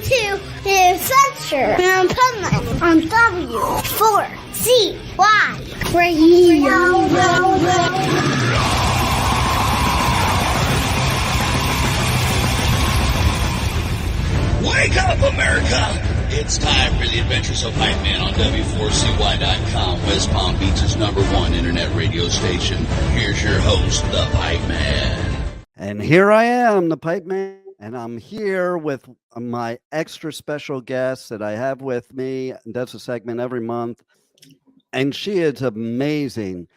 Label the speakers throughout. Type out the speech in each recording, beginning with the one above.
Speaker 1: to the adventure in Pipeman on W4CY Radio.
Speaker 2: Wake up, America! It's time for the adventures of Pipeman on W4CY.com, West Palm Beach's #1 internet radio station. Here's your host, the Pipeman.
Speaker 3: And here I am, the Pipeman, and I'm here with my extra special guest that I have with me, and does a segment every month, and she is amazing.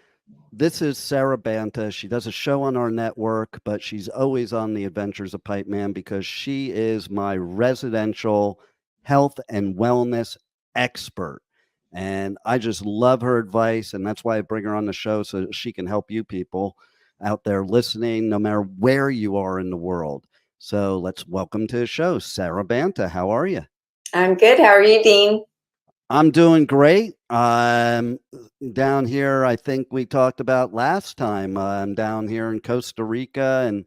Speaker 3: This is Sara Banta. She does a show on our network, but she's always on the Adventures of Pipeman because she is my residential health and wellness expert. And I just love her advice, and that's why I bring her on the show so that she can help you people out there listening, no matter where you are in the world. So let's welcome to the show, Sara Banta. How are you?
Speaker 4: I'm good. How are you, Dean?
Speaker 3: I'm doing great. I'm down here, I think we talked about last time. I'm down here in Costa Rica, and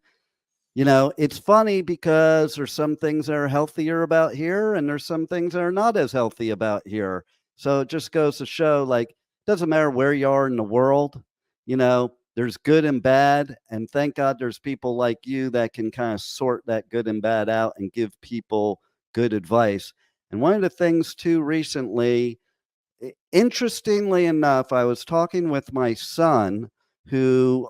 Speaker 3: you know, it's funny because there's some things that are healthier about here, and there's some things that are not as healthy about here. So it just goes to show, like, it doesn't matter where you are in the world, you know, there's good and bad. And thank God there's people like you that can kind of sort that good and bad out and give people good advice. And one of the things too recently, interestingly enough, I was talking with my son who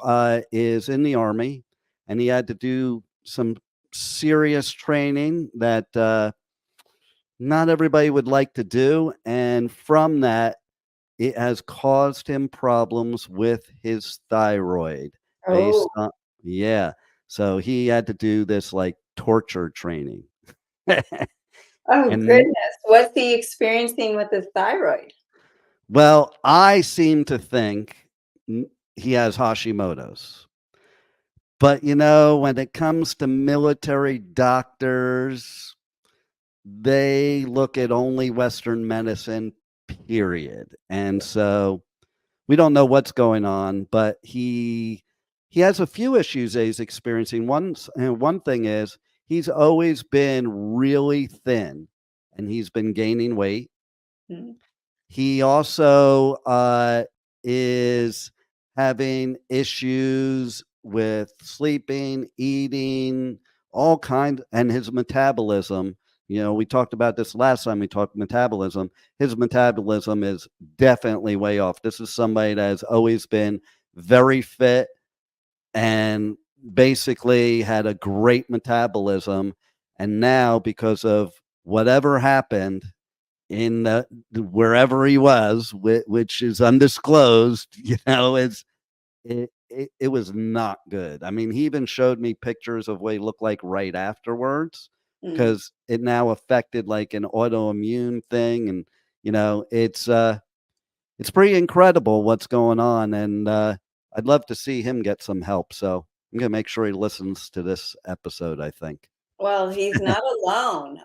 Speaker 3: is in the Army, and he had to do some serious training that not everybody would like to do. And from that, it has caused him problems with his thyroid. Yeah. So he had to do this like torture training.
Speaker 4: Oh, goodness. What's he experiencing with his thyroid?
Speaker 3: Well, I seem to think he has Hashimoto's. But, you know, when it comes to military doctors, they look at only Western medicine, period. And so we don't know what's going on, but he has a few issues that he's experiencing. One thing is he's always been really thin, and he's been gaining weight. Mm-hmm. He also is having issues with sleeping, eating, all kinds, and his metabolism. You know, we talked about this last time we talked metabolism. His metabolism is definitely way off. This is somebody that has always been very fit and basically had a great metabolism. And now, because of whatever happened in wherever he was, which is undisclosed, you know, it was not good. I mean, he even showed me pictures of what he looked like right afterwards, because it now affected like an autoimmune thing. And, you know, it's pretty incredible what's going on. And I'd love to see him get some help. So I'm going to make sure he listens to this episode, I think.
Speaker 4: Well, he's not alone.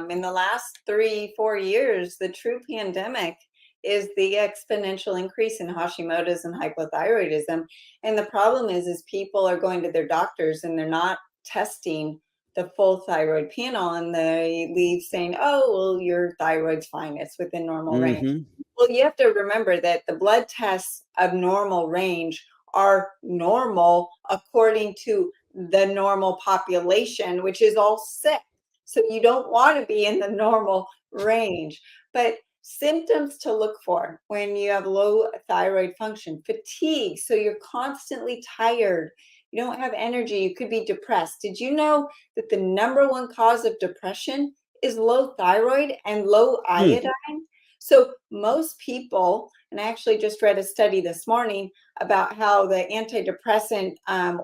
Speaker 4: In the last 3-4 years, the true pandemic is the exponential increase in Hashimoto's and hypothyroidism. And the problem is people are going to their doctors and they're not testing the full thyroid panel, and they leave saying, oh, well, your thyroid's fine. It's within normal range. Well, you have to remember that the blood tests of normal range are normal according to the normal population, which is all sick. So you don't want to be in the normal range. But symptoms to look for when you have low thyroid function: fatigue. So you're constantly tired. You don't have energy. You could be depressed. Did you know that the #1 cause of depression is low thyroid and low iodine? So most people, and I actually just read a study this morning about how the antidepressant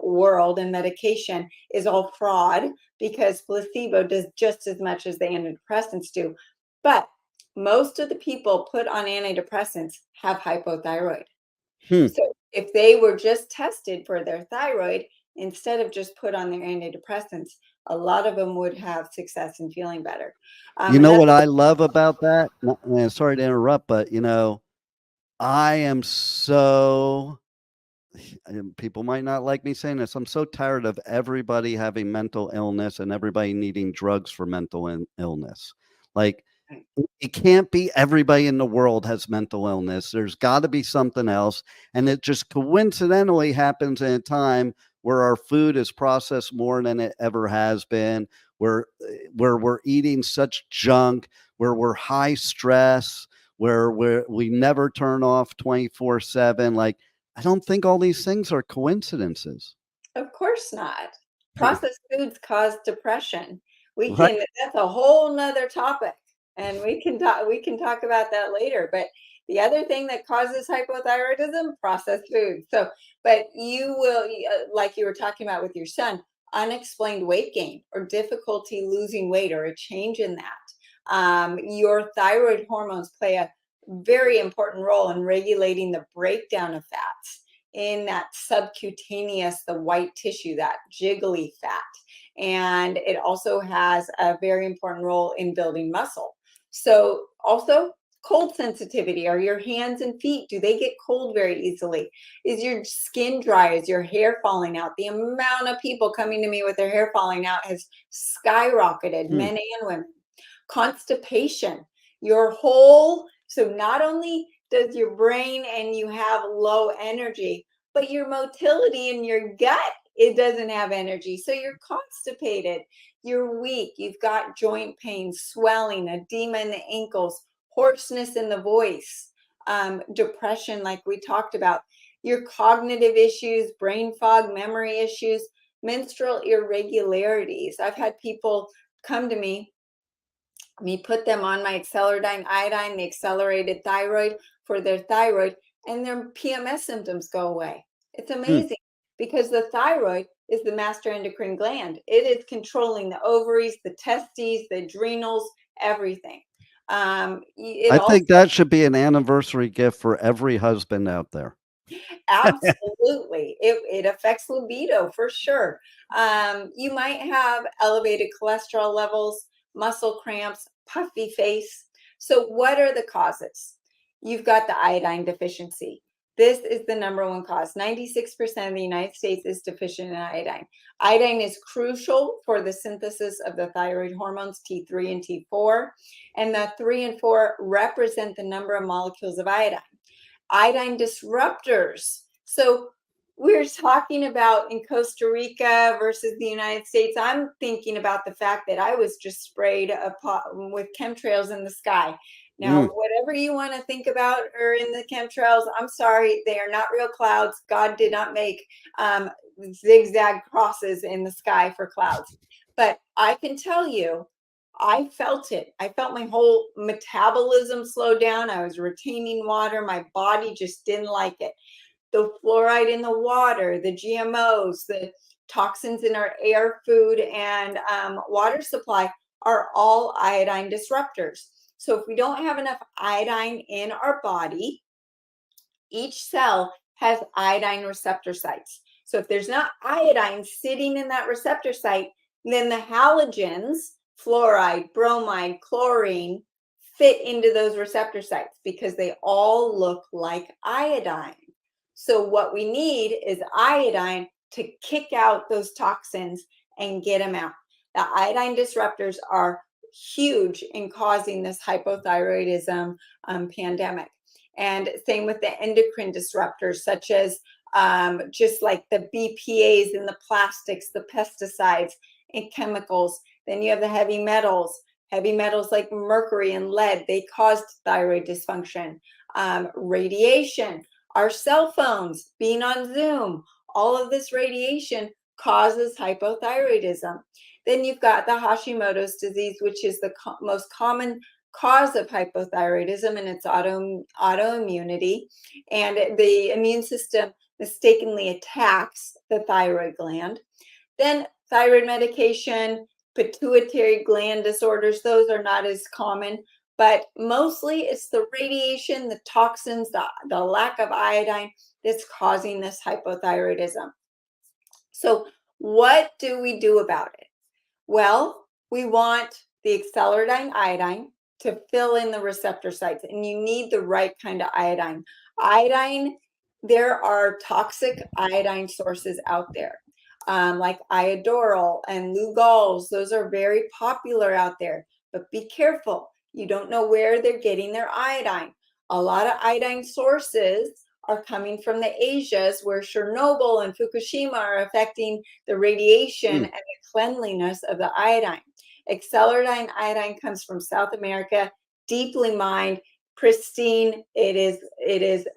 Speaker 4: world and medication is all fraud, because placebo does just as much as the antidepressants do. But most of the people put on antidepressants have hypothyroid. So if they were just tested for their thyroid instead of just put on their antidepressants, a lot of them would have success in feeling better.
Speaker 3: You know what I love about that? Sorry to interrupt, but you know, I am so and people might not like me saying this, I'm so tired of everybody having mental illness and everybody needing drugs for mental illness. Like, it can't be everybody in the world has mental illness. There's got to be something else. And it just coincidentally happens in a time where our food is processed more than it ever has been, where we're eating such junk, where we're high stress, where we never turn off 24/7. Like, I don't think all these things are coincidences.
Speaker 4: Of course not. Processed foods cause depression.
Speaker 3: Right.
Speaker 4: That's a whole nother topic, and we can talk about that later. But the other thing that causes hypothyroidism, processed foods. So, but you will, like you were talking about with your son, unexplained weight gain or difficulty losing weight or a change in that. Your thyroid hormones play a very important role in regulating the breakdown of fats in that subcutaneous, the white tissue, that jiggly fat. And it also has a very important role in building muscle. So also cold sensitivity. Are your hands and feet, do they get cold very easily? Is your skin dry? Is your hair falling out? The amount of people coming to me with their hair falling out has skyrocketed, men and women. Constipation. So not only does your brain and you have low energy, but your motility in your gut, it doesn't have energy. So you're constipated, you're weak, you've got joint pain, swelling, edema in the ankles, hoarseness in the voice, depression, like we talked about, your cognitive issues, brain fog, memory issues, menstrual irregularities. I've had people come to me put them on my accelerating iodine, the accelerated thyroid for their thyroid, and their PMS symptoms go away. It's amazing because the thyroid is the master endocrine gland. It is controlling the ovaries, the testes, the adrenals, everything.
Speaker 3: I think that should be an anniversary gift for every husband out there.
Speaker 4: Absolutely. It affects libido for sure. You might have elevated cholesterol levels, muscle cramps, puffy face. So what are the causes? You've got the iodine deficiency. This is the number one cause. 96% of the United States is deficient in iodine. Iodine is crucial for the synthesis of the thyroid hormones T3 and T4, and the 3 and 4 represent the number of molecules of iodine. Iodine disruptors. So we're talking about in Costa Rica versus the United States. I'm thinking about the fact that I was just sprayed with chemtrails in the sky. Now, whatever you want to think about or in the chemtrails, I'm sorry, they are not real clouds. God did not make zigzag crosses in the sky for clouds. But I can tell you, I felt it. I felt my whole metabolism slow down. I was retaining water. My body just didn't like it. The fluoride in the water, the GMOs, the toxins in our air, food, and water supply are all iodine disruptors. So if we don't have enough iodine in our body, each cell has iodine receptor sites. So if there's not iodine sitting in that receptor site, then the halogens, fluoride, bromide, chlorine, fit into those receptor sites because they all look like iodine. So what we need is iodine to kick out those toxins and get them out. The iodine disruptors are huge in causing this hypothyroidism pandemic. And same with the endocrine disruptors, such as just like the BPAs in the plastics, the pesticides and chemicals. Then you have the heavy metals like mercury and lead. They cause thyroid dysfunction. Radiation, our cell phones, being on Zoom, all of this radiation causes hypothyroidism. Then you've got the Hashimoto's disease, which is the most common cause of hypothyroidism, and it's autoimmunity. And the immune system mistakenly attacks the thyroid gland. Then thyroid medication, pituitary gland disorders, those are not as common, but mostly it's the radiation, the toxins, the lack of iodine that's causing this hypothyroidism. So what do we do about it? Well, we want the accelerating iodine to fill in the receptor sites, and you need the right kind of iodine. Iodine there are toxic iodine sources out there, like iodoral and Lugol's. Those are very popular out there, but be careful. You don't know where they're getting their iodine. A lot of iodine sources are coming from the Asias, where Chernobyl and Fukushima are affecting the radiation and the cleanliness of the iodine. Accelerine iodine comes from South America, deeply mined, pristine. It is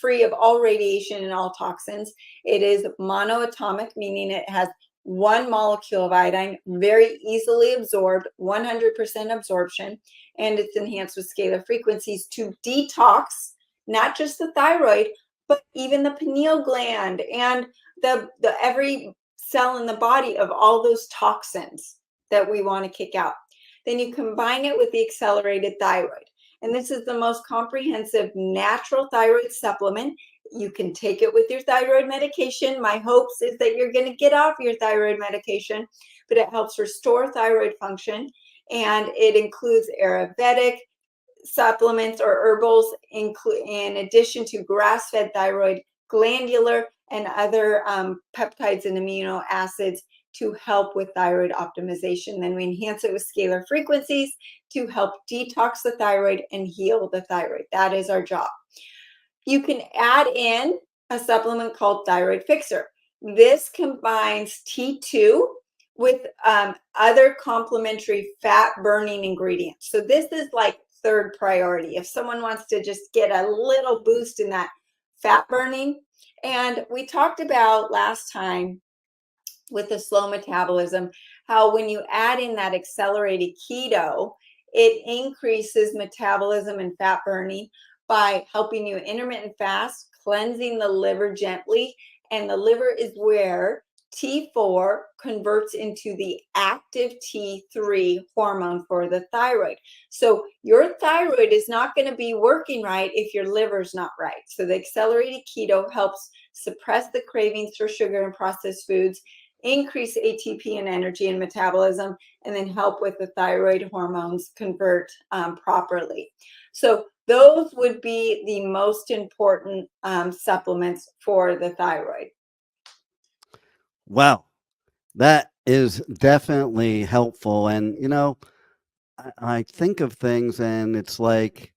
Speaker 4: free of all radiation and all toxins. It is monoatomic, meaning it has one molecule of iodine, very easily absorbed, 100% absorption, and it's enhanced with scalar frequencies to detox not just the thyroid, but even the pineal gland and the every cell in the body of all those toxins that we want to kick out. Then you combine it with the accelerated thyroid. And this is the most comprehensive natural thyroid supplement. You can take it with your thyroid medication. My hopes is that you're going to get off your thyroid medication, but it helps restore thyroid function. And it includes Ayurvedic supplements or herbals, in addition to grass-fed thyroid, glandular, and other peptides and amino acids to help with thyroid optimization. Then we enhance it with scalar frequencies to help detox the thyroid and heal the thyroid. That is our job. You can add in a supplement called Thyroid Fixer. This combines T2 with other complementary fat burning ingredients. So this is like third priority. If someone wants to just get a little boost in that fat burning. And we talked about last time with the slow metabolism, how when you add in that accelerated keto, it increases metabolism and fat burning by helping you intermittent fast, cleansing the liver gently. And the liver is where T4 converts into the active T3 hormone for the thyroid. So your thyroid is not going to be working right if your liver's not right. So the accelerated keto helps suppress the cravings for sugar and processed foods, increase ATP and energy and metabolism, and then help with the thyroid hormones convert properly. So those would be the most important supplements for the thyroid.
Speaker 3: Wow, that is definitely helpful. And, I think of things and it's like,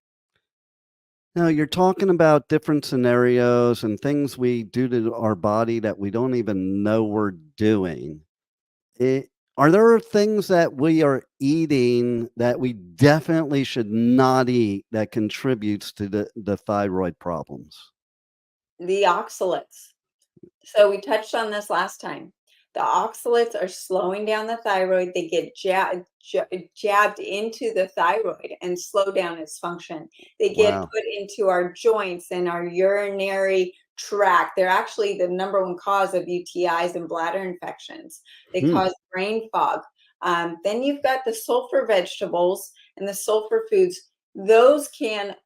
Speaker 3: you're talking about different scenarios and things we do to our body that we don't even know we're doing. Are there things that we are eating that we definitely should not eat that contributes to the thyroid problems?
Speaker 4: The oxalates. So we touched on this last time. The oxalates are slowing down the thyroid. They get jabbed into the thyroid and slow down its function. They get
Speaker 3: Wow.
Speaker 4: put into our joints and our urinary tract. They're actually the number one cause of UTIs and bladder infections. They cause brain fog. Then you've got the sulfur vegetables and the sulfur foods. Those can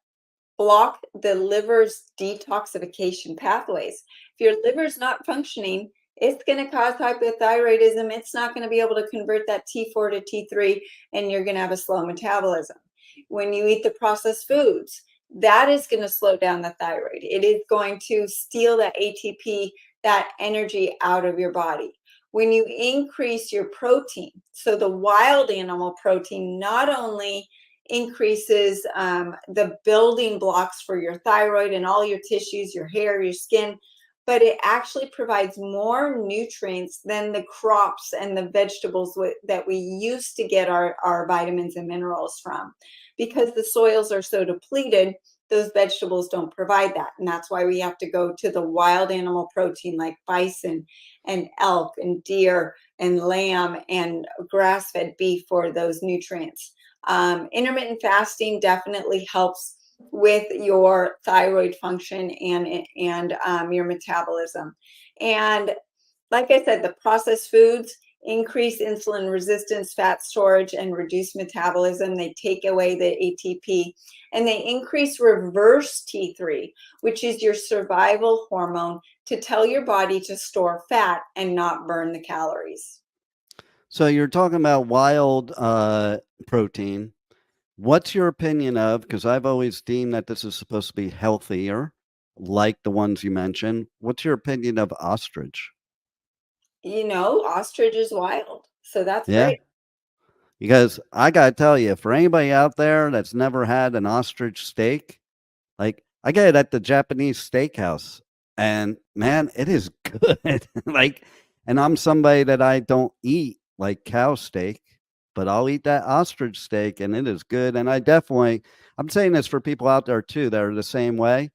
Speaker 4: block the liver's detoxification pathways. If your liver's not functioning, it's going to cause hypothyroidism. It's not going to be able to convert that T4 to T3, and you're going to have a slow metabolism. When you eat the processed foods, that is going to slow down the thyroid. It is going to steal that ATP, that energy out of your body. When you increase your protein, so the wild animal protein not only increases the building blocks for your thyroid and all your tissues, your hair, your skin, but it actually provides more nutrients than the crops and the vegetables that we used to get our vitamins and minerals from. Because the soils are so depleted, those vegetables don't provide that. And that's why we have to go to the wild animal protein like bison and elk and deer and lamb and grass-fed beef for those nutrients. Intermittent fasting definitely helps with your thyroid function and your metabolism. And like I said, the processed foods increase insulin resistance, fat storage, and reduce metabolism. They take away the ATP, and they increase reverse T3, which is your survival hormone to tell your body to store fat and not burn the calories.
Speaker 3: So you're talking about wild protein. What's your opinion of, because I've always deemed that this is supposed to be healthier, like the ones you mentioned. What's your opinion of ostrich?
Speaker 4: Ostrich is wild. So that's
Speaker 3: Yeah.
Speaker 4: great.
Speaker 3: Because I got to tell you, for anybody out there that's never had an ostrich steak, like I get it at the Japanese steakhouse, and man, it is good. Like, and I'm somebody that I don't eat like cow steak, but I'll eat that ostrich steak, and it is good. And I'm saying this for people out there too that are the same way.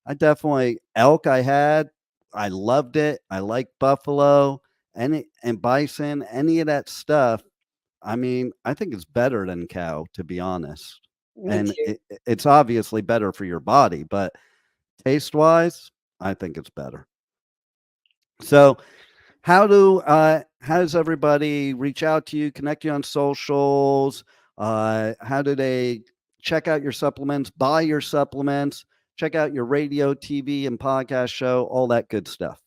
Speaker 3: Elk I loved it. I like buffalo, and bison, any of that stuff. I mean, I think it's better than cow, to be honest.
Speaker 4: Me
Speaker 3: And
Speaker 4: too.
Speaker 3: it's obviously better for your body, but taste wise, I think it's better. So, how does everybody reach out to you, connect you on socials? How do they check out your supplements, buy your supplements, check out your radio, TV, and podcast show, all that good stuff?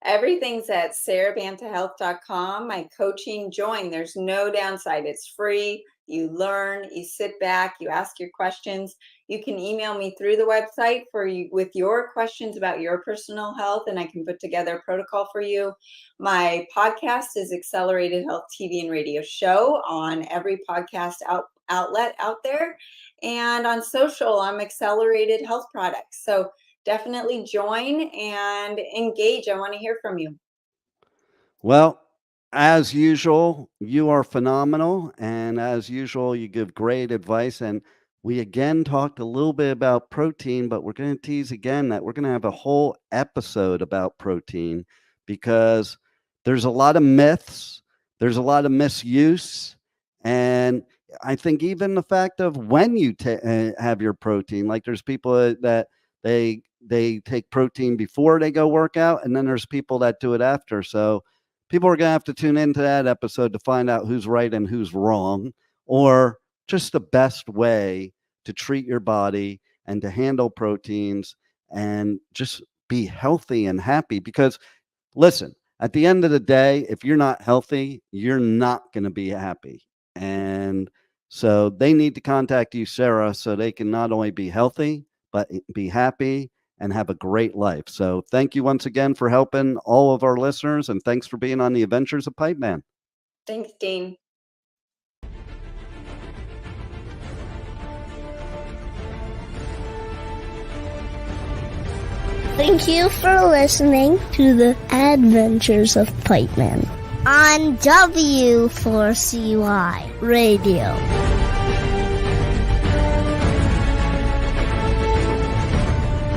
Speaker 4: Everything's at sarabantahealth.com. My coaching, join. There's no downside. It's free. You learn, you sit back, you ask your questions. You can email me through the website with your questions about your personal health, and I can put together a protocol for you. My podcast is Accelerated Health TV and Radio Show on every podcast outlet out there. And on social, I'm Accelerated Health Products. So definitely join and engage. I want to hear from you.
Speaker 3: Well, as usual, you are phenomenal. And as usual, you give great advice. And we again talked a little bit about protein, but we're going to tease again that we're going to have a whole episode about protein because there's a lot of myths, there's a lot of misuse. And I think even the fact of when you have your protein, like there's people that they take protein before they go work out, and then there's people that do it after. So people are going to have to tune into that episode to find out who's right and who's wrong, or just the best way to treat your body and to handle proteins and just be healthy and happy. Because listen, at the end of the day, if you're not healthy, you're not going to be happy. And so they need to contact you, Sara, so they can not only be healthy, but be happy and have a great life. So thank you once again for helping all of our listeners, and thanks for being on the Adventures of Pipe Man.
Speaker 4: Thanks, Dean.
Speaker 1: Thank you for listening to the Adventures of Pipe Man on W4CY Radio.